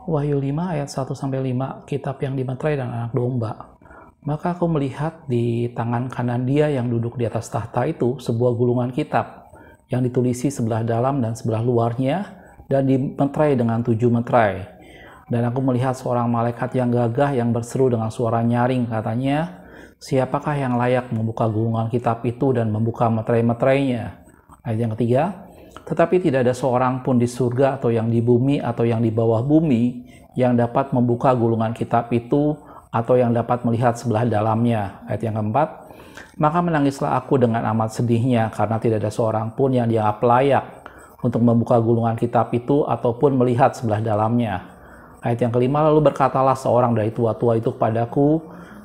Wahyu 5 ayat 1-5, kitab yang dimeterai dan anak domba. Maka aku melihat di tangan kanan dia yang duduk di atas tahta itu sebuah gulungan kitab yang ditulisi sebelah dalam dan sebelah luarnya dan dimeterai dengan 7 meterai. Dan aku melihat seorang malaikat yang gagah yang berseru dengan suara nyaring, katanya, siapakah yang layak membuka gulungan kitab itu dan membuka meterai-meterainya? Ayat yang ketiga, tetapi tidak ada seorang pun di surga atau yang di bumi atau yang di bawah bumi yang dapat membuka gulungan kitab itu atau yang dapat melihat sebelah dalamnya. Ayat yang keempat, maka menangislah aku dengan amat sedihnya karena tidak ada seorang pun yang dianggap layak untuk membuka gulungan kitab itu ataupun melihat sebelah dalamnya. Ayat yang kelima, lalu berkatalah seorang dari tua-tua itu kepadaku,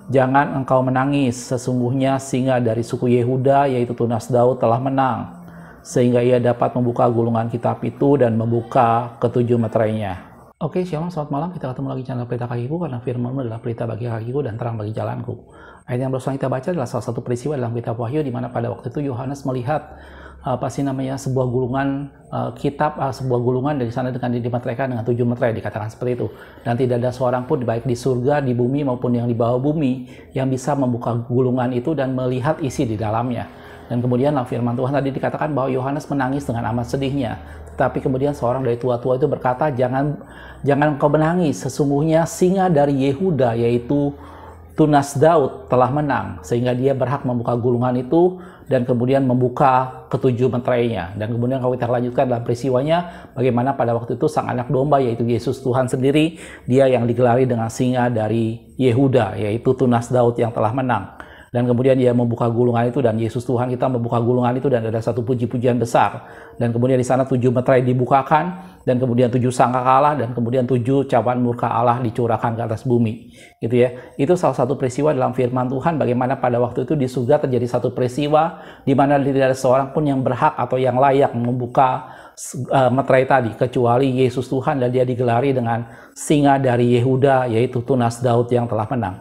jangan engkau menangis, sesungguhnya singa dari suku Yehuda yaitu tunas Daud telah menang, sehingga ia dapat membuka gulungan kitab itu dan membuka ketujuh meterainya. Oke, shalom, selamat malam. Kita ketemu lagi channel Pelita Kakiku, karena firman-Mu adalah pelita bagi kakiku dan terang bagi jalanku. Ayat yang barusan kita baca adalah salah satu peristiwa dalam kitab Wahyu, di mana pada waktu itu Yohanes melihat sebuah gulungan kitab, sebuah gulungan dari sana dengan dimeteraikan dengan 7 meterai, dikatakan seperti itu. Dan tidak ada seorang pun baik di surga, di bumi maupun yang di bawah bumi yang bisa membuka gulungan itu dan melihat isi di dalamnya. Dan kemudian firman Tuhan tadi dikatakan bahwa Yohanes menangis dengan amat sedihnya. Tetapi kemudian seorang dari tua-tua itu berkata, jangan engkau menangis, sesungguhnya singa dari Yehuda yaitu tunas Daud telah menang, sehingga dia berhak membuka gulungan itu dan kemudian membuka ketujuh meterainya. Dan kemudian kalau kita lanjutkan dalam peristiwanya, bagaimana pada waktu itu sang anak domba yaitu Yesus Tuhan sendiri, dia yang digelari dengan singa dari Yehuda yaitu tunas Daud yang telah menang. Dan kemudian dia membuka gulungan itu, dan Yesus Tuhan kita membuka gulungan itu, dan ada satu puji-pujian besar. Dan kemudian di sana 7 meterai dibukakan, dan kemudian 7 sangkakala, dan kemudian 7 cawan murka Allah dicurahkan ke atas bumi. Gitu ya. Itu salah satu peristiwa dalam firman Tuhan, bagaimana pada waktu itu di surga terjadi satu peristiwa di mana tidak ada seorang pun yang berhak atau yang layak membuka meterai tadi kecuali Yesus Tuhan, dan dia digelari dengan singa dari Yehuda yaitu tunas Daud yang telah menang.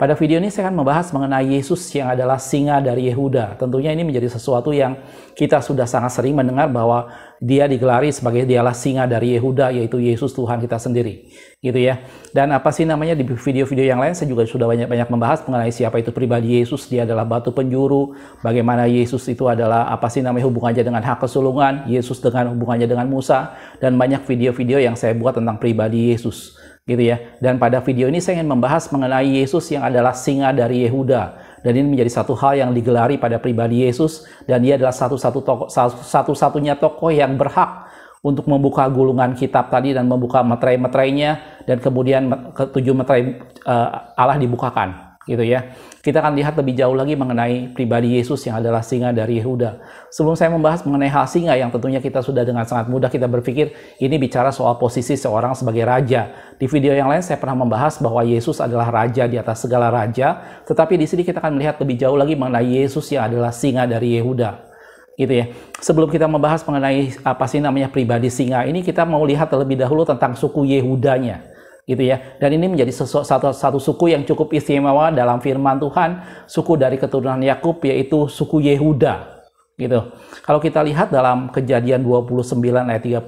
Pada video ini saya akan membahas mengenai Yesus yang adalah singa dari Yehuda. Tentunya ini menjadi sesuatu yang kita sudah sangat sering mendengar bahwa dia digelari sebagai dialah singa dari Yehuda, yaitu Yesus Tuhan kita sendiri. Gitu ya. Dan apa sih namanya, di video-video yang lain saya juga sudah banyak membahas mengenai siapa itu pribadi Yesus. Dia adalah batu penjuru, bagaimana Yesus itu adalah hubungannya dengan hak kesulungan, Yesus dengan hubungannya dengan Musa, dan banyak video-video yang saya buat tentang pribadi Yesus. Gitu ya. Dan pada video ini saya ingin membahas mengenai Yesus yang adalah singa dari Yehuda, dan ini menjadi satu hal yang digelari pada pribadi Yesus, dan dia adalah satu-satunya tokoh yang berhak untuk membuka gulungan kitab tadi dan membuka meterai-meterainya, dan kemudian ketujuh meterai Allah dibukakan. Gitu ya. Kita akan lihat lebih jauh lagi mengenai pribadi Yesus yang adalah singa dari Yehuda. Sebelum saya membahas mengenai hal singa yang tentunya kita sudah dengan sangat mudah kita berpikir ini bicara soal posisi seorang sebagai raja. Di video yang lain saya pernah membahas bahwa Yesus adalah raja di atas segala raja, tetapi di sini kita akan melihat lebih jauh lagi mengenai Yesus yang adalah singa dari Yehuda. Gitu ya. Sebelum kita membahas mengenai pribadi singa ini, kita mau lihat terlebih dahulu tentang suku Yehudanya. Gitu ya. Dan ini menjadi satu suku yang cukup istimewa dalam firman Tuhan, suku dari keturunan Yakub yaitu suku Yehuda. Gitu. Kalau kita lihat dalam Kejadian 29 ayat 35,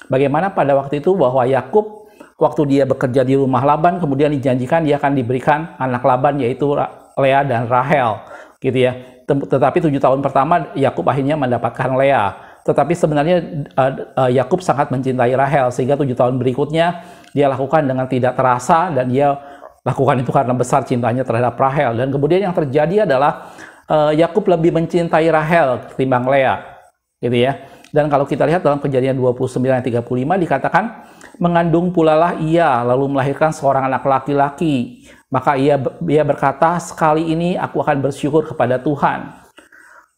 bagaimana pada waktu itu bahwa Yakub waktu dia bekerja di rumah Laban, kemudian dijanjikan dia akan diberikan anak Laban yaitu Lea dan Rahel. Gitu ya. Tetapi 7 tahun pertama Yakub akhirnya mendapatkan Lea. Tetapi sebenarnya Yakub sangat mencintai Rahel, sehingga 7 tahun berikutnya dia lakukan dengan tidak terasa, dan dia lakukan itu karena besar cintanya terhadap Rahel. Dan kemudian yang terjadi adalah Yakub lebih mencintai Rahel ketimbang Lea. Gitu ya. Dan kalau kita lihat dalam Kejadian 29 ayat 35 dikatakan, mengandung pulalah ia lalu melahirkan seorang anak laki-laki. Maka ia berkata, sekali ini aku akan bersyukur kepada Tuhan.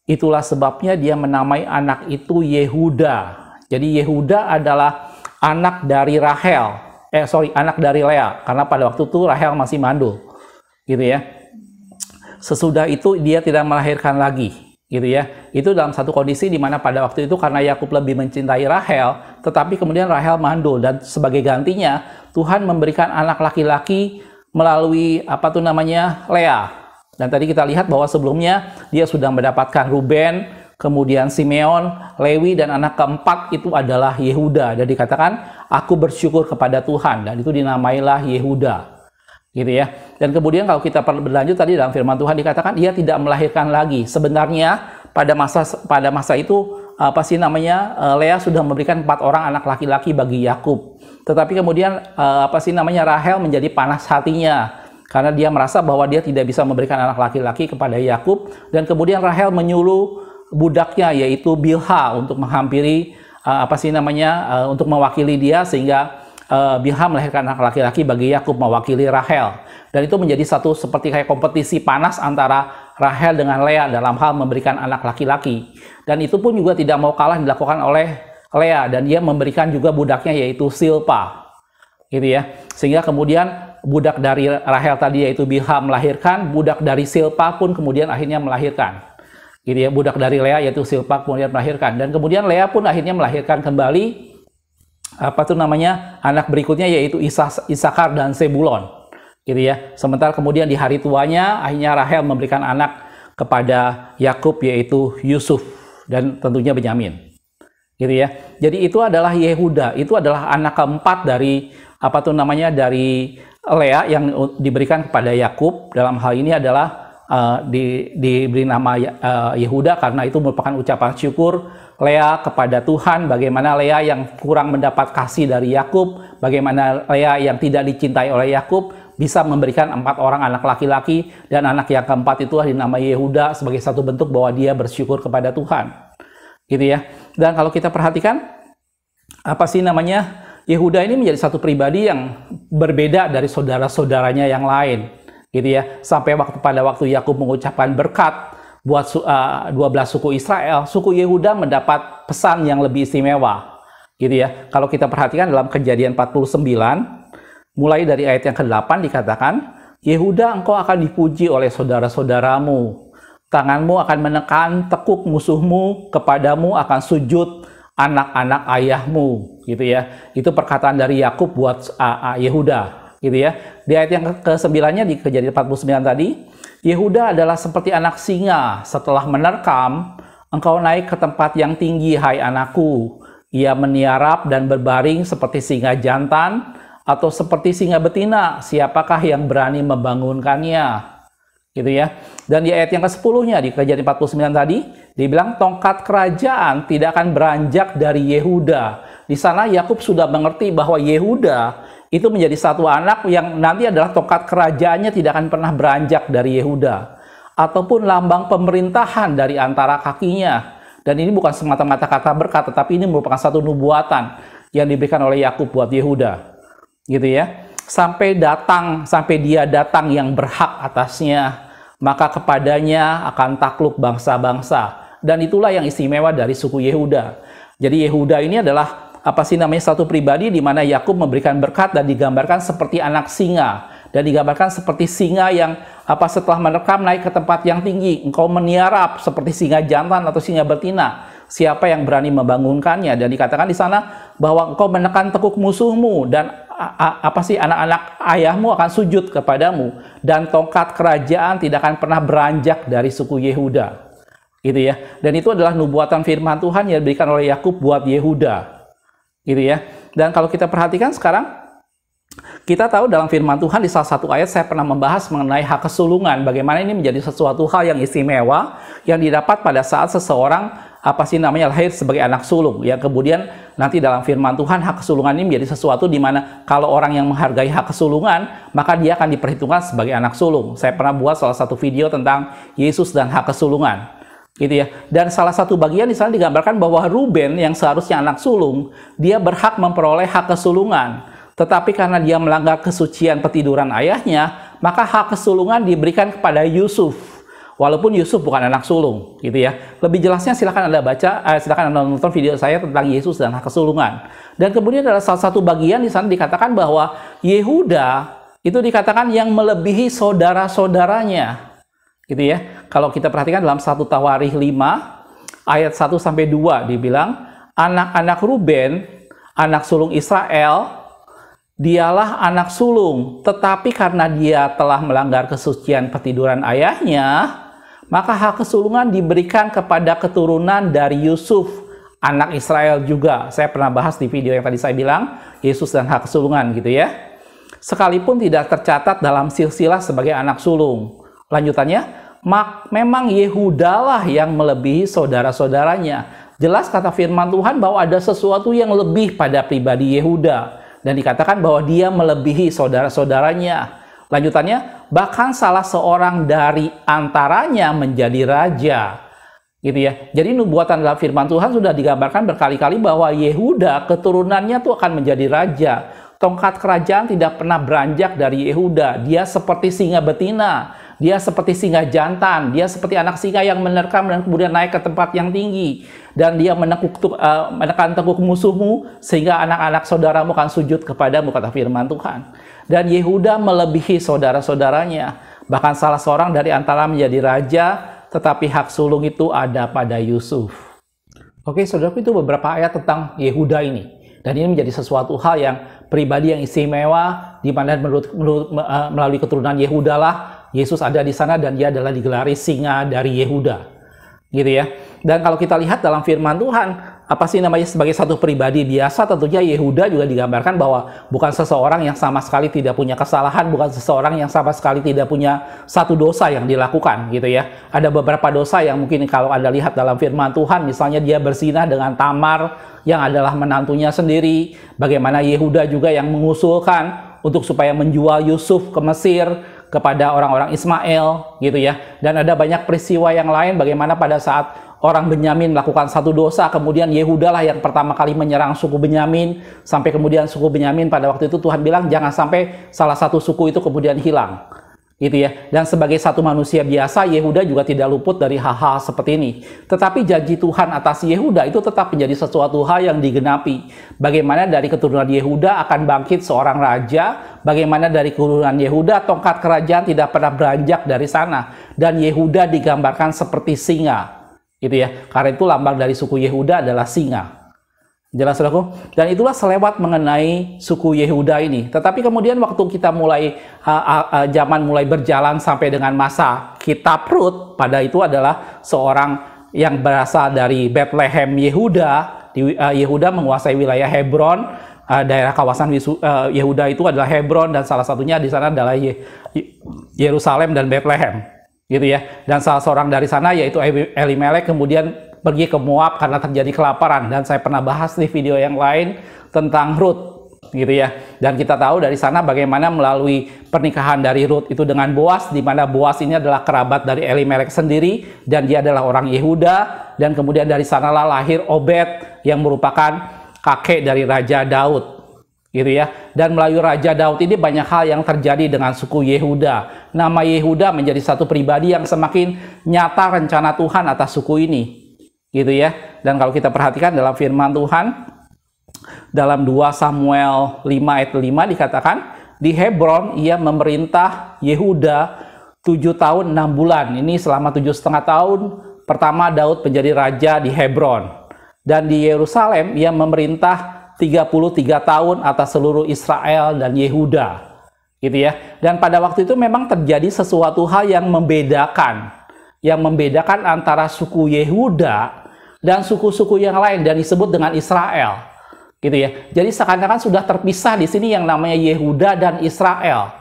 Itulah sebabnya dia menamai anak itu Yehuda. Jadi Yehuda adalah anak dari anak dari Lea, karena pada waktu itu Rahel masih mandul. Gitu ya. Sesudah itu dia tidak melahirkan lagi. Gitu ya. Itu dalam satu kondisi di mana pada waktu itu karena Yakub lebih mencintai Rahel, tetapi kemudian Rahel mandul, dan sebagai gantinya Tuhan memberikan anak laki-laki melalui Lea. Dan tadi kita lihat bahwa sebelumnya dia sudah mendapatkan Ruben, kemudian Simeon, Lewi, dan anak keempat itu adalah Yehuda. Dan dikatakan, aku bersyukur kepada Tuhan, dan itu dinamailah Yehuda. Gitu ya. Dan kemudian kalau kita berlanjut tadi dalam firman Tuhan dikatakan, ia tidak melahirkan lagi. Sebenarnya pada masa itu, Lea sudah memberikan 4 orang anak laki-laki bagi Yakub. Tetapi kemudian Rahel menjadi panas hatinya karena dia merasa bahwa dia tidak bisa memberikan anak laki-laki kepada Yakub, dan kemudian Rahel menyuruh budaknya yaitu Bilha untuk menghampiri untuk mewakili dia, sehingga Bilha melahirkan anak laki-laki bagi Yakub mewakili Rahel. Dan itu menjadi satu seperti kayak kompetisi panas antara Rahel dengan Lea dalam hal memberikan anak laki-laki. Dan itu pun juga tidak mau kalah dilakukan oleh Lea, dan dia memberikan juga budaknya yaitu Silpa. Gitu ya. Sehingga kemudian budak dari Rahel tadi yaitu Bilha melahirkan, budak dari Silpa pun kemudian akhirnya melahirkan. Gitu ya, budak dari Lea yaitu Silpa kemudian melahirkan, dan kemudian Lea pun akhirnya melahirkan kembali anak berikutnya yaitu Isakar dan Sebulon. Gitu ya. Sementara kemudian di hari tuanya akhirnya Rahel memberikan anak kepada Yakub yaitu Yusuf dan tentunya Benyamin. Gitu ya. Jadi itu adalah Yehuda, itu adalah anak keempat dari dari Lea yang diberikan kepada Yakub. Dalam hal ini adalah diberi nama Yehuda karena itu merupakan ucapan syukur Lea kepada Tuhan, bagaimana Lea yang kurang mendapat kasih dari Yakub, bagaimana Lea yang tidak dicintai oleh Yakub bisa memberikan 4 orang anak laki-laki, dan anak yang keempat itulah dinamai Yehuda sebagai satu bentuk bahwa dia bersyukur kepada Tuhan. Gitu ya. Dan kalau kita perhatikan Yehuda ini menjadi satu pribadi yang berbeda dari saudara-saudaranya yang lain. Gitu ya. Sampai pada waktu Yakub mengucapkan berkat buat 12 suku Israel, suku Yehuda mendapat pesan yang lebih istimewa. Gitu ya. Kalau kita perhatikan dalam Kejadian 49, mulai dari ayat yang ke-8 dikatakan, Yehuda, engkau akan dipuji oleh saudara-saudaramu. Tanganmu akan menekan tekuk musuhmu, kepadamu akan sujud anak-anak ayahmu. Gitu ya. Itu perkataan dari Yakub buat Yehuda. Gitu ya. Di ayat yang ke-9-nya di Kejadian 49 tadi, Yehuda adalah seperti anak singa, setelah menerkam, engkau naik ke tempat yang tinggi, hai anakku. Ia meniarap dan berbaring seperti singa jantan, atau seperti singa betina, siapakah yang berani membangunkannya? Gitu ya. Dan di ayat yang ke-10-nya di Kejadian 49 tadi, dibilang tongkat kerajaan tidak akan beranjak dari Yehuda. Di sana Yakub sudah mengerti bahwa Yehuda itu menjadi satu anak yang nanti adalah tongkat kerajaannya tidak akan pernah beranjak dari Yehuda, ataupun lambang pemerintahan dari antara kakinya. Dan ini bukan semata-mata kata berkat, tetapi ini merupakan satu nubuatan yang diberikan oleh Yakub buat Yehuda. Gitu ya. Sampai dia datang yang berhak atasnya, maka kepadanya akan takluk bangsa-bangsa. Dan itulah yang istimewa dari suku Yehuda. Jadi Yehuda ini adalah satu pribadi di mana Yakub memberikan berkat dan digambarkan seperti anak singa, dan digambarkan seperti singa yang setelah menerkam naik ke tempat yang tinggi, engkau meniarap seperti singa jantan atau singa betina, siapa yang berani membangunkannya? Dan dikatakan di sana bahwa engkau menekan tekuk musuhmu, dan anak-anak ayahmu akan sujud kepadamu, dan tongkat kerajaan tidak akan pernah beranjak dari suku Yehuda. Gitu ya. Dan itu adalah nubuatan firman Tuhan yang diberikan oleh Yakub buat Yehuda. Gitu ya. Dan kalau kita perhatikan sekarang, kita tahu dalam firman Tuhan di salah satu ayat saya pernah membahas mengenai hak kesulungan, bagaimana ini menjadi sesuatu hal yang istimewa yang didapat pada saat seseorang lahir sebagai anak sulung. Yang kemudian nanti dalam firman Tuhan hak kesulungan ini menjadi sesuatu di mana kalau orang yang menghargai hak kesulungan, maka dia akan diperhitungkan sebagai anak sulung. Saya pernah buat salah satu video tentang Yesus dan hak kesulungan. Gitu ya. Dan salah satu bagian di sana digambarkan bahwa Ruben yang seharusnya anak sulung, dia berhak memperoleh hak kesulungan. Tetapi karena dia melanggar kesucian petiduran ayahnya, maka hak kesulungan diberikan kepada Yusuf. Walaupun Yusuf bukan anak sulung, gitu ya. Lebih jelasnya silakan Anda silakan Anda nonton video saya tentang Yesus dan hak kesulungan. Dan kemudian ada salah satu bagian di sana dikatakan bahwa Yehuda itu dikatakan yang melebihi saudara-saudaranya. Gitu ya. Kalau kita perhatikan dalam 1 Tawarikh 5 ayat 1 sampai 2 dibilang anak-anak Ruben, anak sulung Israel, dialah anak sulung, tetapi karena dia telah melanggar kesucian petiduran ayahnya, Maka hak kesulungan diberikan kepada keturunan dari Yusuf, anak Israel juga. Saya pernah bahas di video yang tadi saya bilang, Yesus dan hak kesulungan gitu ya. Sekalipun tidak tercatat dalam silsilah sebagai anak sulung. Lanjutannya, memang Yehuda lah yang melebihi saudara-saudaranya. Jelas kata firman Tuhan bahwa ada sesuatu yang lebih pada pribadi Yehuda. Dan dikatakan bahwa dia melebihi saudara-saudaranya. Lanjutannya, bahkan salah seorang dari antaranya menjadi raja. Gitu ya. Jadi nubuatan dalam firman Tuhan sudah digambarkan berkali-kali bahwa Yehuda keturunannya tuh akan menjadi raja. Tongkat kerajaan tidak pernah beranjak dari Yehuda. Dia seperti singa betina. Dia seperti singa jantan, dia seperti anak singa yang menerkam dan kemudian naik ke tempat yang tinggi. Dan dia menekan tekuk musuhmu, sehingga anak-anak saudaramu akan sujud kepadamu, kata firman Tuhan. Dan Yehuda melebihi saudara-saudaranya. Bahkan salah seorang dari antara menjadi raja, tetapi hak sulung itu ada pada Yusuf. Oke, saudaraku, itu beberapa ayat tentang Yehuda ini. Dan ini menjadi sesuatu hal yang pribadi yang istimewa, di mana melalui keturunan Yehuda lah Yesus ada di sana dan dia adalah digelari singa dari Yehuda, gitu ya. Dan kalau kita lihat dalam firman Tuhan, apa sih namanya sebagai satu pribadi biasa, tentunya Yehuda juga digambarkan bahwa bukan seseorang yang sama sekali tidak punya kesalahan, bukan seseorang yang sama sekali tidak punya satu dosa yang dilakukan, gitu ya. Ada beberapa dosa yang mungkin kalau Anda lihat dalam firman Tuhan, misalnya dia berzinah dengan Tamar yang adalah menantunya sendiri, bagaimana Yehuda juga yang mengusulkan untuk supaya menjual Yusuf ke Mesir kepada orang-orang Ismail, gitu ya. Dan ada banyak peristiwa yang lain bagaimana pada saat orang Benyamin melakukan satu dosa, kemudian Yehuda lah yang pertama kali menyerang suku Benyamin, sampai kemudian suku Benyamin pada waktu itu Tuhan bilang jangan sampai salah satu suku itu kemudian hilang, gitu ya. Dan sebagai satu manusia biasa, Yehuda juga tidak luput dari hal-hal seperti ini. Tetapi janji Tuhan atas Yehuda itu tetap menjadi sesuatu hal yang digenapi. Bagaimana dari keturunan Yehuda akan bangkit seorang raja, bagaimana dari keturunan Yehuda tongkat kerajaan tidak pernah beranjak dari sana. Dan Yehuda digambarkan seperti singa, gitu ya. Karena itu lambang dari suku Yehuda adalah singa. Jelas, saudaraku? Dan itulah selewat mengenai suku Yehuda ini. Tetapi kemudian waktu kita mulai zaman mulai berjalan sampai dengan masa kitab Rut, pada itu adalah seorang yang berasal dari Bethlehem Yehuda. Yehuda menguasai wilayah Hebron, daerah kawasan Yehuda itu adalah Hebron, dan salah satunya di sana adalah Yerusalem dan Bethlehem, gitu ya. Dan salah seorang dari sana yaitu Elimelek kemudian pergi ke Moab karena terjadi kelaparan, dan saya pernah bahas di video yang lain tentang Rut, gitu ya. Dan kita tahu dari sana bagaimana melalui pernikahan dari Rut itu dengan Boas, di mana Boas ini adalah kerabat dari Elimelek sendiri dan dia adalah orang Yehuda, dan kemudian dari sanalah lahir Obed yang merupakan kakek dari Raja Daud, gitu ya. Dan melalui Raja Daud ini banyak hal yang terjadi dengan suku Yehuda. Nama Yehuda menjadi satu pribadi yang semakin nyata rencana Tuhan atas suku ini, gitu ya. Dan kalau kita perhatikan dalam firman Tuhan dalam 2 Samuel 5 ayat 5 dikatakan di Hebron ia memerintah Yehuda 7 tahun 6 bulan. Ini selama 7,5 tahun pertama Daud menjadi raja di Hebron. Dan di Yerusalem ia memerintah 33 tahun atas seluruh Israel dan Yehuda, gitu ya. Dan pada waktu itu memang terjadi sesuatu hal yang membedakan antara suku Yehuda dan suku-suku yang lain, dan disebut dengan Israel, gitu ya. Jadi seakan-akan sudah terpisah di sini yang namanya Yehuda dan Israel,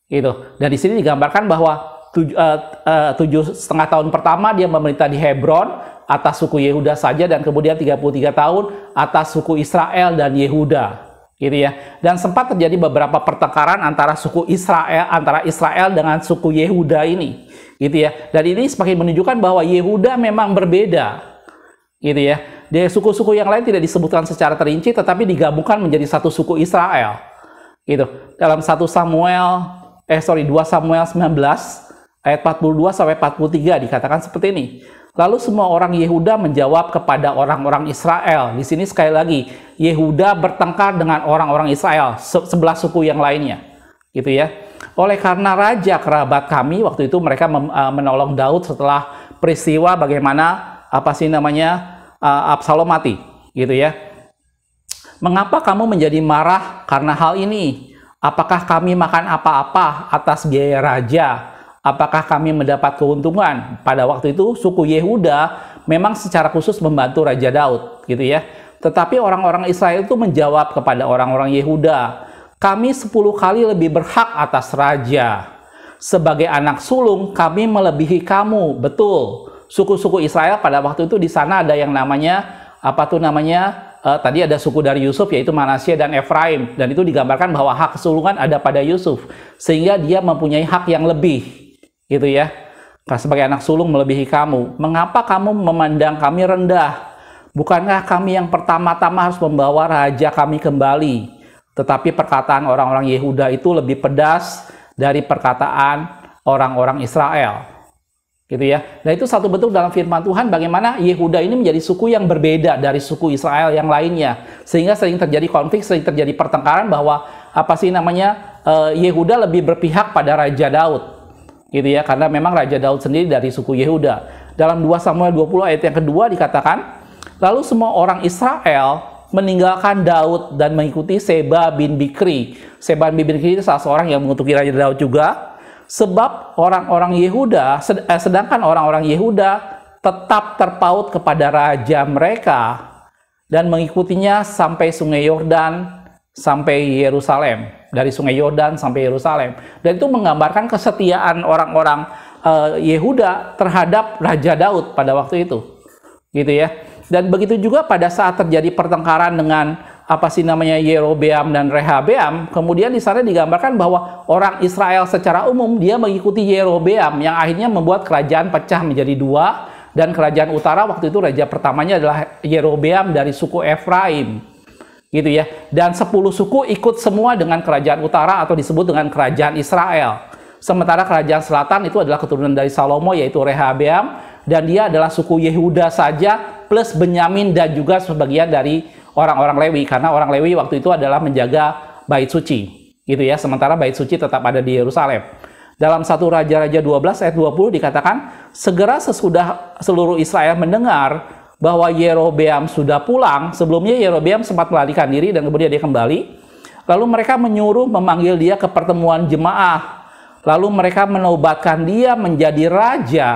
gitu. Dan di sini digambarkan bahwa 7,5 tahun pertama dia memerintah di Hebron atas suku Yehuda saja, dan kemudian 33 tahun atas suku Israel dan Yehuda, gitu ya. Dan sempat terjadi beberapa pertengkaran antara suku Israel dengan suku Yehuda ini, gitu ya. Dan ini semakin menunjukkan bahwa Yehuda memang berbeda, gitu ya. Dari suku-suku yang lain tidak disebutkan secara terinci, tetapi digabungkan menjadi satu suku Israel, gitu. Dalam 2 Samuel 19 ayat 42 sampai 43 dikatakan seperti ini. Lalu semua orang Yehuda menjawab kepada orang-orang Israel. Di sini sekali lagi Yehuda bertengkar dengan orang-orang Israel, 11 suku yang lainnya, gitu ya. Oleh karena raja kerabat kami, waktu itu mereka menolong Daud setelah peristiwa bagaimana Absalom mati, gitu ya. Mengapa kamu menjadi marah karena hal ini? Apakah kami makan apa-apa atas biaya raja Apakah kami mendapat keuntungan? Pada waktu itu suku Yehuda memang secara khusus membantu Raja Daud, gitu ya. Tetapi orang-orang Israel itu menjawab kepada orang-orang Yehuda, kami 10 kali lebih berhak atas raja. Sebagai anak sulung, kami melebihi kamu. Betul. Suku-suku Israel pada waktu itu di sana ada yang namanya, tadi ada suku dari Yusuf, yaitu Manasye dan Efraim. Dan itu digambarkan bahwa hak kesulungan ada pada Yusuf. Sehingga dia mempunyai hak yang lebih. Gitu ya. Sebagai anak sulung melebihi kamu. Mengapa kamu memandang kami rendah? Bukankah kami yang pertama-tama harus membawa raja kami kembali? Tetapi perkataan orang-orang Yehuda itu lebih pedas dari perkataan orang-orang Israel. Gitu ya. Dan itu satu bentuk dalam firman Tuhan bagaimana Yehuda ini menjadi suku yang berbeda dari suku Israel yang lainnya. Sehingga sering terjadi konflik, sering terjadi pertengkaran bahwa Yehuda lebih berpihak pada Raja Daud. Gitu ya, karena memang Raja Daud sendiri dari suku Yehuda. Dalam 2 Samuel 20 ayat yang kedua dikatakan, lalu semua orang Israel meninggalkan Daud dan mengikuti Seba bin Bikri. Seba bin Bikri itu salah seorang yang mengutuki Raja Daud juga. Sebab orang-orang Yehuda, sedangkan orang-orang Yehuda tetap terpaut kepada raja mereka dan mengikutinya sampai Sungai Yordan, sampai Yerusalem. Dari Sungai Yordan sampai Yerusalem. Dan itu menggambarkan kesetiaan orang-orang Yehuda terhadap Raja Daud pada waktu itu. Gitu ya. Dan begitu juga pada saat terjadi pertengkaran dengan Yerobeam dan Rehabeam, kemudian di sana digambarkan bahwa orang Israel secara umum dia mengikuti Yerobeam yang akhirnya membuat kerajaan pecah menjadi 2, dan kerajaan utara waktu itu raja pertamanya adalah Yerobeam dari suku Efraim. Gitu ya. Dan 10 suku ikut semua dengan kerajaan utara atau disebut dengan kerajaan Israel. Sementara kerajaan selatan itu adalah keturunan dari Salomo yaitu Rehabeam, dan dia adalah suku Yehuda saja plus Benyamin dan juga sebagian dari orang-orang Lewi, karena orang Lewi waktu itu adalah menjaga bait suci. Gitu ya. Sementara bait suci tetap ada di Yerusalem. Dalam 1 Raja-Raja 12 ayat 20 dikatakan, segera sesudah seluruh Israel mendengar bahwa Yerobeam sudah pulang. Sebelumnya Yerobeam sempat melarikan diri dan kemudian dia kembali. Lalu mereka menyuruh memanggil dia ke pertemuan jemaah. Lalu mereka menobatkan dia menjadi raja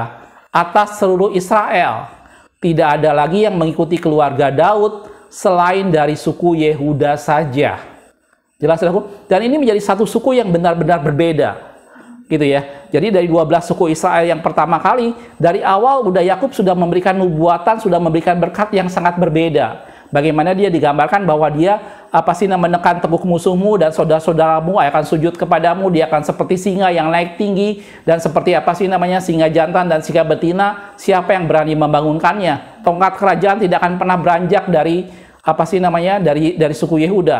atas seluruh Israel. Tidak ada lagi yang mengikuti keluarga Daud selain dari suku Yehuda saja. Jelas, saudaraku? Dan ini menjadi satu suku yang benar-benar berbeda. Gitu ya. Jadi dari 12 suku Israel yang pertama kali, dari awal udah Yakub sudah memberikan nubuatan, sudah memberikan berkat yang sangat berbeda. Bagaimana dia digambarkan bahwa dia menekan teguk musuhmu dan saudara-saudaramu akan sujud kepadamu, dia akan seperti singa yang naik tinggi, dan seperti singa jantan dan singa betina, siapa yang berani membangunkannya? Tongkat kerajaan tidak akan pernah beranjak dari dari suku Yehuda.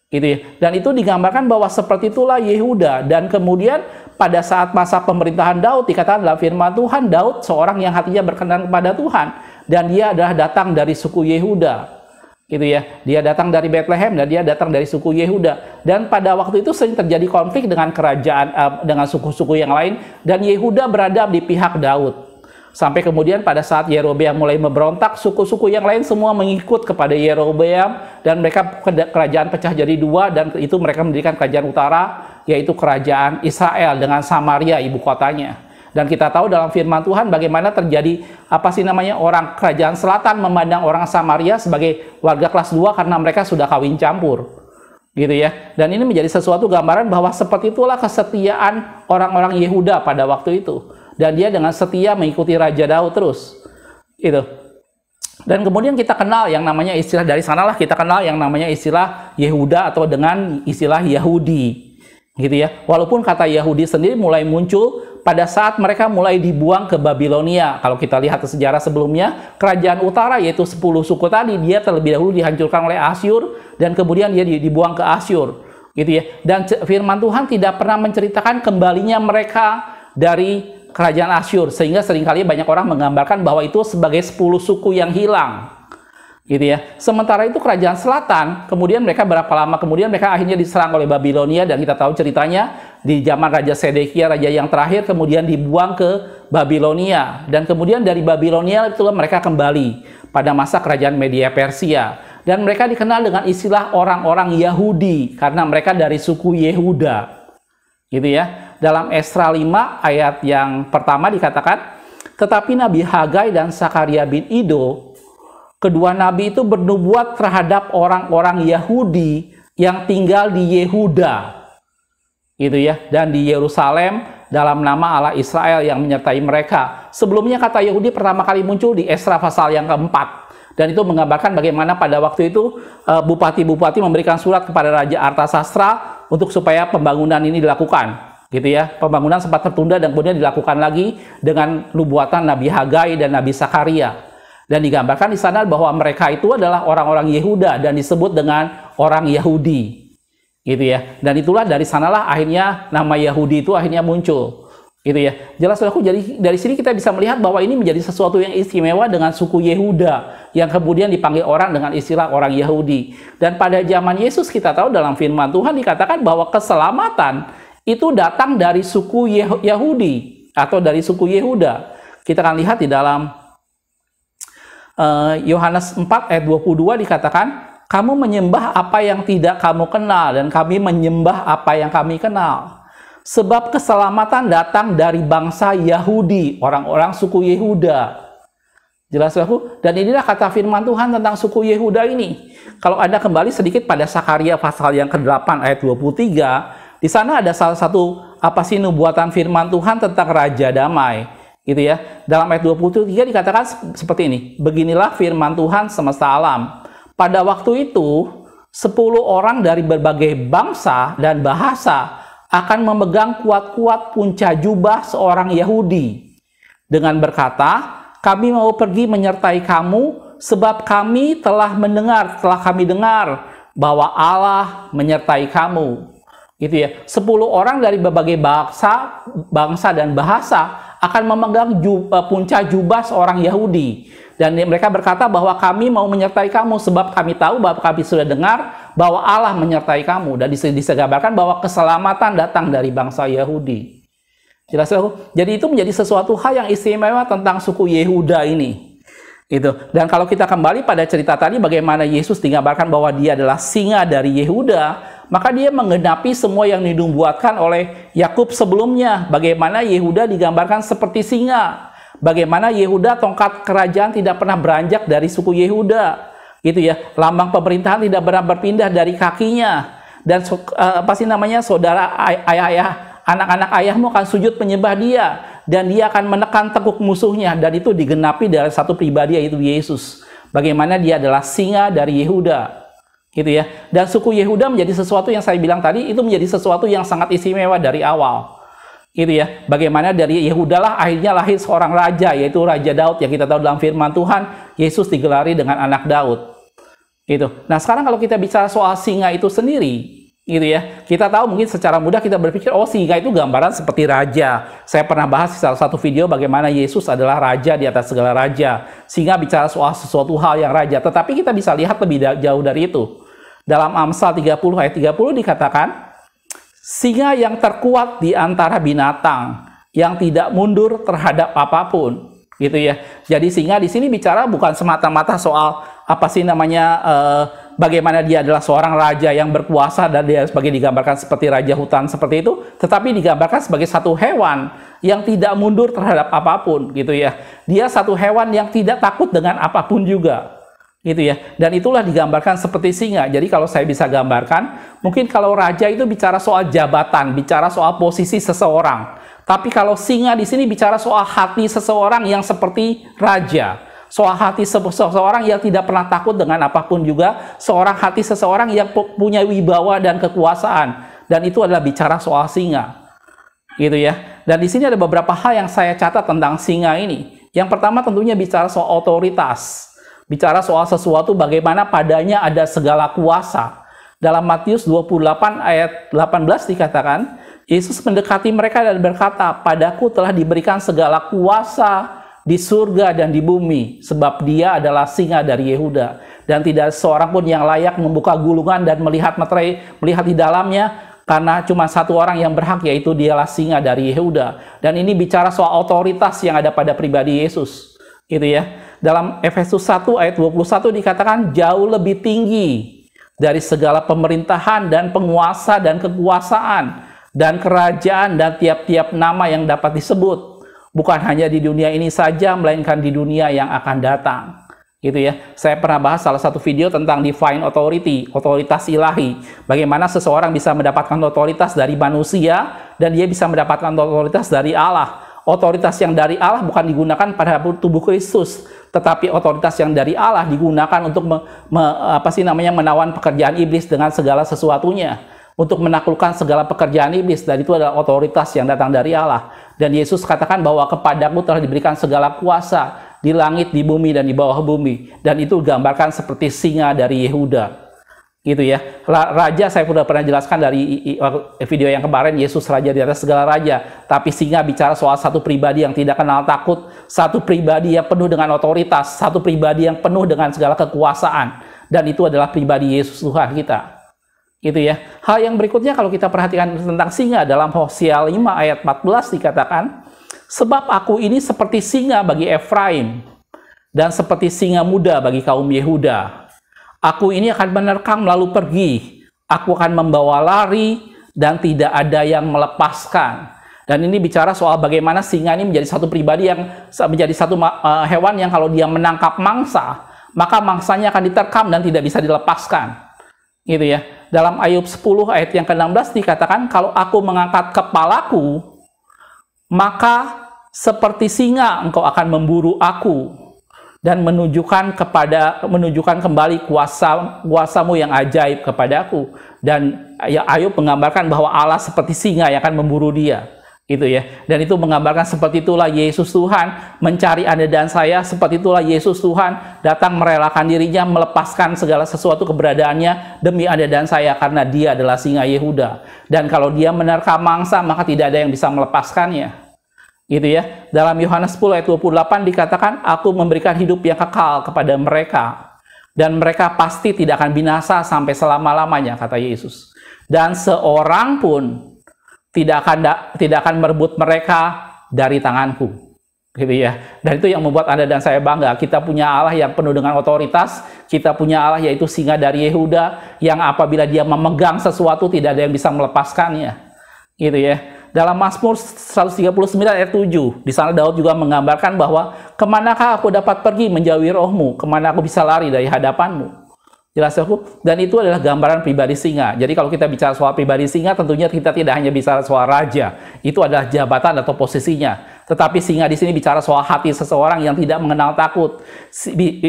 Gitu ya. Dan itu digambarkan bahwa seperti itulah Yehuda. Dan kemudian pada saat masa pemerintahan Daud dikatakan dalam firman Tuhan, Daud seorang yang hatinya berkenan kepada Tuhan, dan dia adalah datang dari suku Yehuda. Gitu ya. Dia datang dari Bethlehem dan dia datang dari suku Yehuda. Dan pada waktu itu sering terjadi konflik dengan kerajaan dengan suku-suku yang lain, dan Yehuda berada di pihak Daud. Sampai kemudian pada saat Yerobeam mulai memberontak, suku-suku yang lain semua mengikut kepada Yerobeam, dan mereka kerajaan pecah jadi 2, dan itu mereka mendirikan kerajaan utara, yaitu kerajaan Israel dengan Samaria ibu kotanya. Dan kita tahu dalam firman Tuhan bagaimana terjadi orang kerajaan selatan memandang orang Samaria sebagai warga kelas 2 karena mereka sudah kawin campur. Gitu ya. Dan ini menjadi sesuatu gambaran bahwa seperti itulah kesetiaan orang-orang Yehuda pada waktu itu. Dan dia dengan setia mengikuti Raja Daud terus. Itu. Dan kemudian kita kenal yang namanya istilah, dari sanalah kita kenal yang namanya istilah Yehuda atau dengan istilah Yahudi. Gitu ya. Walaupun kata Yahudi sendiri mulai muncul pada saat mereka mulai dibuang ke Babilonia. Kalau kita lihat sejarah sebelumnya, kerajaan utara yaitu 10 suku tadi, dia terlebih dahulu dihancurkan oleh Asyur, dan kemudian dia dibuang ke Asyur. Gitu ya. Dan firman Tuhan tidak pernah menceritakan kembalinya mereka dari kerajaan Asyur, sehingga seringkali banyak orang menggambarkan bahwa itu sebagai 10 suku yang hilang. Gitu ya. Sementara itu kerajaan selatan, kemudian mereka berapa lama kemudian mereka akhirnya diserang oleh Babilonia, dan kita tahu ceritanya di zaman Raja Sedekia, raja yang terakhir, kemudian dibuang ke Babilonia, dan kemudian dari Babilonia itulah mereka kembali pada masa kerajaan Media Persia, dan mereka dikenal dengan istilah orang-orang Yahudi karena mereka dari suku Yehuda. Gitu ya. Dalam Esra 5 ayat yang pertama dikatakan, tetapi Nabi Hagai dan Sakaria bin Ido, kedua nabi itu bernubuat terhadap orang-orang Yahudi yang tinggal di Yehuda, gitu ya, dan di Yerusalem dalam nama Allah Israel yang menyertai mereka. Sebelumnya kata Yahudi pertama kali muncul di Esra pasal yang keempat. Dan itu menggambarkan bagaimana pada waktu itu bupati-bupati memberikan surat kepada Raja Artasastra untuk supaya pembangunan ini dilakukan. Gitu ya, pembangunan sempat tertunda dan kemudian dilakukan lagi dengan nubuatan Nabi Hagai dan Nabi Sakaria. Dan digambarkan di sana bahwa mereka itu adalah orang-orang Yehuda dan disebut dengan orang Yahudi. Gitu ya. Dan itulah dari sanalah akhirnya nama Yahudi itu akhirnya muncul. Gitu ya. Jelas saudaraku, jadi dari sini kita bisa melihat bahwa ini menjadi sesuatu yang istimewa dengan suku Yehuda yang kemudian dipanggil orang dengan istilah orang Yahudi. Dan pada zaman Yesus kita tahu dalam firman Tuhan dikatakan bahwa keselamatan itu datang dari suku Yahudi atau dari suku Yehuda. Kita akan lihat di dalam Yohanes 4 ayat 22 dikatakan, kamu menyembah apa yang tidak kamu kenal dan kami menyembah apa yang kami kenal. Sebab keselamatan datang dari bangsa Yahudi, orang-orang suku Yehuda. Jelas saudaraku? Dan inilah kata firman Tuhan tentang suku Yehuda ini. Kalau Anda kembali sedikit pada Sakaria pasal yang ke-8 ayat 23, di sana ada salah satu nubuatan firman Tuhan tentang Raja Damai, gitu ya. Dalam ayat 23 dikatakan seperti ini, beginilah firman Tuhan semesta alam. Pada waktu itu, 10 orang dari berbagai bangsa dan bahasa akan memegang kuat-kuat punca jubah seorang Yahudi dengan berkata, kami mau pergi menyertai kamu sebab kami telah kami dengar bahwa Allah menyertai kamu. Gitu ya. 10 orang dari berbagai bangsa dan bahasa akan memegang punca jubah seorang Yahudi. Dan mereka berkata bahwa kami mau menyertai kamu sebab kami tahu bahwa kami sudah dengar bahwa Allah menyertai kamu. Dan digambarkan bahwa keselamatan datang dari bangsa Yahudi. Jelas ya? Jadi itu menjadi sesuatu hal yang istimewa tentang suku Yehuda ini. Itu. Dan kalau kita kembali pada cerita tadi bagaimana Yesus digambarkan bahwa dia adalah singa dari Yehuda, maka dia menggenapi semua yang dinubuatkan oleh Yakub sebelumnya. Bagaimana Yehuda digambarkan seperti singa. Bagaimana Yehuda tongkat kerajaan tidak pernah beranjak dari suku Yehuda. Gitu ya. Lambang pemerintahan tidak pernah berpindah dari kakinya. Dan saudara anak-anak ayahmu akan sujud menyembah dia. Dan dia akan menekan tekuk musuhnya. Dan itu digenapi dari satu pribadi yaitu Yesus. Bagaimana dia adalah singa dari Yehuda. Gitu ya. Dan suku Yehuda menjadi sesuatu yang saya bilang tadi, itu menjadi sesuatu yang sangat istimewa dari awal. Gitu ya. Bagaimana dari Yehuda lah akhirnya lahir seorang raja, yaitu Raja Daud yang kita tahu dalam firman Tuhan, Yesus digelari dengan anak Daud. Gitu. Nah, sekarang kalau kita bicara soal singa itu sendiri, gitu ya. Kita tahu mungkin secara mudah kita berpikir, oh singa itu gambaran seperti raja. Saya pernah bahas di salah satu video bagaimana Yesus adalah raja di atas segala raja. Singa bicara soal sesuatu hal yang raja. Tetapi kita bisa lihat lebih jauh dari itu. Dalam Amsal 30 ayat 30 dikatakan, singa yang terkuat di antara binatang, yang tidak mundur terhadap apapun. Gitu ya. Jadi singa di sini bicara bukan semata-mata soal bagaimana dia adalah seorang raja yang berkuasa dan dia sebagai digambarkan seperti raja hutan seperti itu, tetapi digambarkan sebagai satu hewan yang tidak mundur terhadap apapun, gitu ya. Dia satu hewan yang tidak takut dengan apapun juga, gitu ya. Dan itulah digambarkan seperti singa. Jadi kalau saya bisa gambarkan, mungkin kalau raja itu bicara soal jabatan, bicara soal posisi seseorang. Tapi kalau singa di sini bicara soal hati seseorang yang seperti raja. Soal hati seseorang yang tidak pernah takut dengan apapun juga, hati seseorang yang punya wibawa dan kekuasaan, dan itu adalah bicara soal singa, gitu ya. Dan di sini ada beberapa hal yang saya catat tentang singa ini. Yang pertama tentunya bicara soal otoritas, bicara soal sesuatu bagaimana padanya ada segala kuasa. Dalam Matius 28 ayat 18 dikatakan, Yesus mendekati mereka dan berkata, padaku telah diberikan segala kuasa di surga dan di bumi, sebab dia adalah singa dari Yehuda, dan tidak seorang pun yang layak membuka gulungan dan melihat di dalamnya, karena cuma satu orang yang berhak, yaitu dialah singa dari Yehuda. Dan ini bicara soal otoritas yang ada pada pribadi Yesus, gitu ya. Dalam Efesus 1 ayat 21 dikatakan jauh lebih tinggi dari segala pemerintahan dan penguasa dan kekuasaan dan kerajaan dan tiap-tiap nama yang dapat disebut, bukan hanya di dunia ini saja, melainkan di dunia yang akan datang. Gitu ya. Saya pernah bahas salah satu video tentang divine authority, otoritas ilahi. Bagaimana seseorang bisa mendapatkan otoritas dari manusia dan dia bisa mendapatkan otoritas dari Allah. Otoritas yang dari Allah bukan digunakan pada tubuh Kristus, tetapi otoritas yang dari Allah digunakan untuk menawan pekerjaan iblis dengan segala sesuatunya, untuk menaklukkan segala pekerjaan iblis, dan itu adalah otoritas yang datang dari Allah. Dan Yesus katakan bahwa kepadaku telah diberikan segala kuasa di langit, di bumi, dan di bawah bumi. Dan itu gambarkan seperti singa dari Yehuda. Gitu ya. Raja saya sudah pernah jelaskan dari video yang kemarin, Yesus raja di atas segala raja. Tapi singa bicara soal satu pribadi yang tidak kenal takut, satu pribadi yang penuh dengan otoritas, satu pribadi yang penuh dengan segala kekuasaan. Dan itu adalah pribadi Yesus Tuhan kita. Gitu ya. Hal yang berikutnya kalau kita perhatikan tentang singa, dalam Hosea 5 ayat 14 dikatakan, sebab aku ini seperti singa bagi Efraim dan seperti singa muda bagi kaum Yehuda. Aku ini akan menerkam lalu pergi. Aku akan membawa lari dan tidak ada yang melepaskan. Dan ini bicara soal bagaimana singa ini menjadi satu pribadi yang menjadi satu hewan yang kalau dia menangkap mangsa, maka mangsanya akan diterkam dan tidak bisa dilepaskan. Gitu ya. Dalam Ayub 10 ayat yang ke-16 dikatakan, kalau aku mengangkat kepalaku, maka seperti singa engkau akan memburu aku dan menunjukkan kembali kuasamu yang ajaib kepadaku. Dan Ayub menggambarkan bahwa Allah seperti singa yang akan memburu dia. Gitu ya. Dan itu menggambarkan seperti itulah Yesus Tuhan mencari Anda dan saya, seperti itulah Yesus Tuhan datang merelakan dirinya, melepaskan segala sesuatu keberadaannya demi Anda dan saya, karena dia adalah singa Yehuda. Dan kalau dia menerkam mangsa, maka tidak ada yang bisa melepaskannya. Gitu ya. Dalam Yohanes 10 ayat 28 dikatakan, aku memberikan hidup yang kekal kepada mereka, dan mereka pasti tidak akan binasa sampai selama-lamanya, kata Yesus. Dan seorang pun tidak akan merebut mereka dari tanganku. Gitu ya. Dan itu yang membuat Anda dan saya bangga. Kita punya Allah yang penuh dengan otoritas. Kita punya Allah yaitu singa dari Yehuda, yang apabila dia memegang sesuatu tidak ada yang bisa melepaskannya. Gitu ya. Dalam Mazmur 139 ayat 7, di sana Daud juga menggambarkan bahwa kemanakah aku dapat pergi menjauhi rohmu, kemana aku bisa lari dari hadapanmu. Jelas aku? Dan itu adalah gambaran pribadi singa. Jadi kalau kita bicara soal pribadi singa, tentunya kita tidak hanya bicara soal raja. Itu adalah jabatan atau posisinya. Tetapi singa di sini bicara soal hati seseorang yang tidak mengenal takut.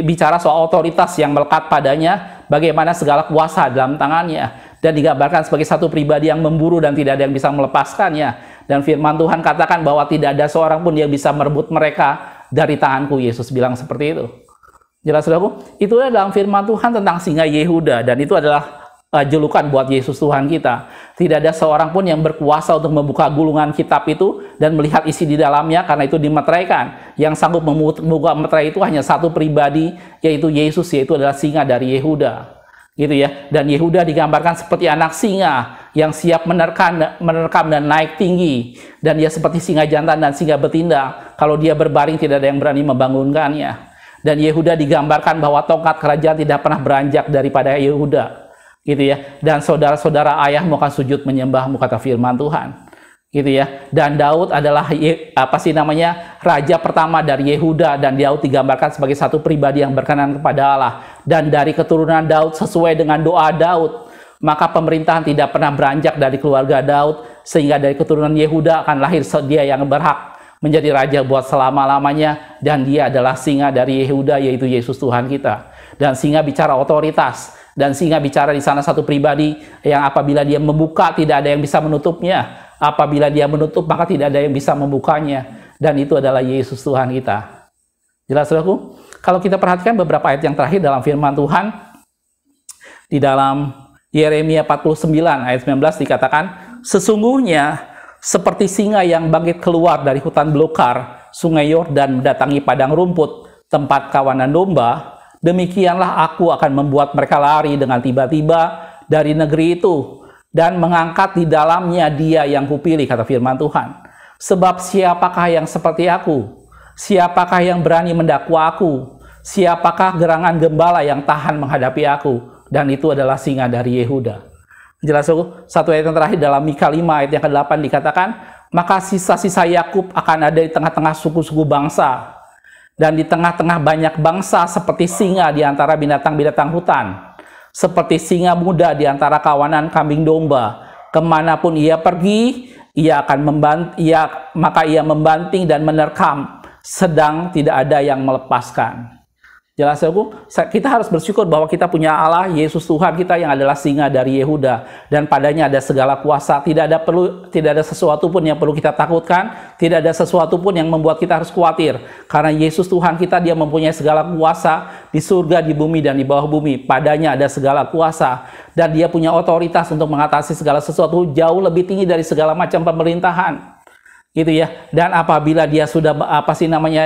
Bicara soal otoritas yang melekat padanya, bagaimana segala kuasa dalam tangannya. Dan digambarkan sebagai satu pribadi yang memburu dan tidak ada yang bisa melepaskannya. Dan firman Tuhan katakan bahwa tidak ada seorang pun yang bisa merebut mereka dari tanganku. Yesus bilang seperti itu. Jelas, saudaraku? Itulah dalam firman Tuhan tentang singa Yehuda, dan itu adalah julukan buat Yesus Tuhan kita. Tidak ada seorang pun yang berkuasa untuk membuka gulungan kitab itu dan melihat isi di dalamnya, karena itu dimeteraikan. Yang sanggup membuka meterai itu hanya satu pribadi, yaitu Yesus, yaitu adalah singa dari Yehuda. Gitu ya. Dan Yehuda digambarkan seperti anak singa yang siap menerkam dan naik tinggi, dan dia seperti singa jantan dan singa betina. Kalau dia berbaring tidak ada yang berani membangunkannya. Dan Yehuda digambarkan bahwa tongkat kerajaan tidak pernah beranjak daripada Yehuda. Gitu ya. Dan saudara-saudara ayahmu akan sujud menyembahmu, kata firman Tuhan. Gitu ya. Dan Daud adalah raja pertama dari Yehuda, dan Daud digambarkan sebagai satu pribadi yang berkenan kepada Allah. Dan dari keturunan Daud sesuai dengan doa Daud, maka pemerintahan tidak pernah beranjak dari keluarga Daud, sehingga dari keturunan Yehuda akan lahir dia yang berhak menjadi raja buat selama-lamanya, dan dia adalah singa dari Yehuda, yaitu Yesus Tuhan kita. Dan singa bicara otoritas, dan singa bicara di sana satu pribadi yang apabila dia membuka tidak ada yang bisa menutupnya, apabila dia menutup maka tidak ada yang bisa membukanya, dan itu adalah Yesus Tuhan kita. Jelas, saudaraku? Kalau kita perhatikan beberapa ayat yang terakhir dalam firman Tuhan, di dalam Yeremia 49 ayat 19 dikatakan, sesungguhnya seperti singa yang bangkit keluar dari hutan belukar, sungai Yordan mendatangi padang rumput, tempat kawanan domba, demikianlah aku akan membuat mereka lari dengan tiba-tiba dari negeri itu, dan mengangkat di dalamnya dia yang kupilih, kata firman Tuhan. Sebab siapakah yang seperti aku? Siapakah yang berani mendakwa aku? Siapakah gerangan gembala yang tahan menghadapi aku? Dan itu adalah singa dari Yehuda. Jelas aku, satu ayat yang terakhir dalam Mika 5 ayat yang ke-8 dikatakan, maka sisa-sisa Yakub akan ada di tengah-tengah suku-suku bangsa, dan di tengah-tengah banyak bangsa seperti singa di antara binatang-binatang hutan, seperti singa muda di antara kawanan kambing domba. Kemanapun ia pergi, maka ia membanting dan menerkam, sedang tidak ada yang melepaskan. Jelas aku, kita harus bersyukur bahwa kita punya Allah, Yesus Tuhan kita yang adalah singa dari Yehuda, dan padanya ada segala kuasa. Tidak ada sesuatu pun yang perlu kita takutkan, tidak ada sesuatu pun yang membuat kita harus khawatir, karena Yesus Tuhan kita, dia mempunyai segala kuasa di surga, di bumi, dan di bawah bumi. Padanya ada segala kuasa, dan dia punya otoritas untuk mengatasi segala sesuatu jauh lebih tinggi dari segala macam pemerintahan. Gitu ya. Dan apabila dia sudah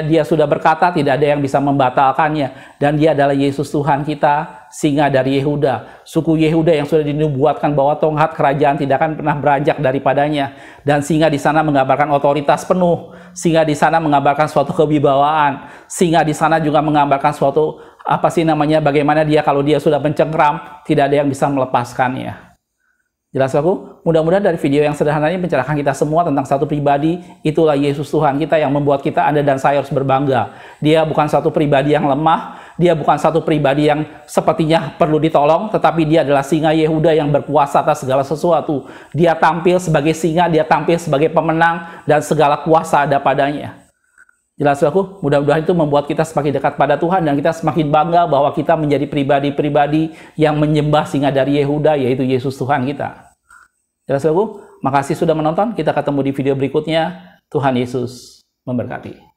dia sudah berkata, tidak ada yang bisa membatalkannya, dan dia adalah Yesus Tuhan kita, singa dari Yehuda, suku Yehuda yang sudah dinubuatkan bahwa tongkat kerajaan tidak akan pernah beranjak daripadanya. Dan singa di sana menggambarkan otoritas penuh, singa di sana menggambarkan suatu kewibawaan, singa di sana juga menggambarkan suatu bagaimana dia kalau dia sudah mencengkram, tidak ada yang bisa melepaskannya. Jelas aku? Mudah-mudahan dari video yang sederhana ini mencerahkan kita semua tentang satu pribadi, itulah Yesus Tuhan kita yang membuat kita, Anda dan saya harus berbangga. Dia bukan satu pribadi yang lemah, dia bukan satu pribadi yang sepertinya perlu ditolong, tetapi dia adalah singa Yehuda yang berkuasa atas segala sesuatu. Dia tampil sebagai singa, dia tampil sebagai pemenang, dan segala kuasa ada padanya. Jelas aku? Mudah-mudahan itu membuat kita semakin dekat pada Tuhan, dan kita semakin bangga bahwa kita menjadi pribadi-pribadi yang menyembah singa dari Yehuda, yaitu Yesus Tuhan kita. Jelas aku? Makasih sudah menonton. Kita ketemu di video berikutnya. Tuhan Yesus memberkati.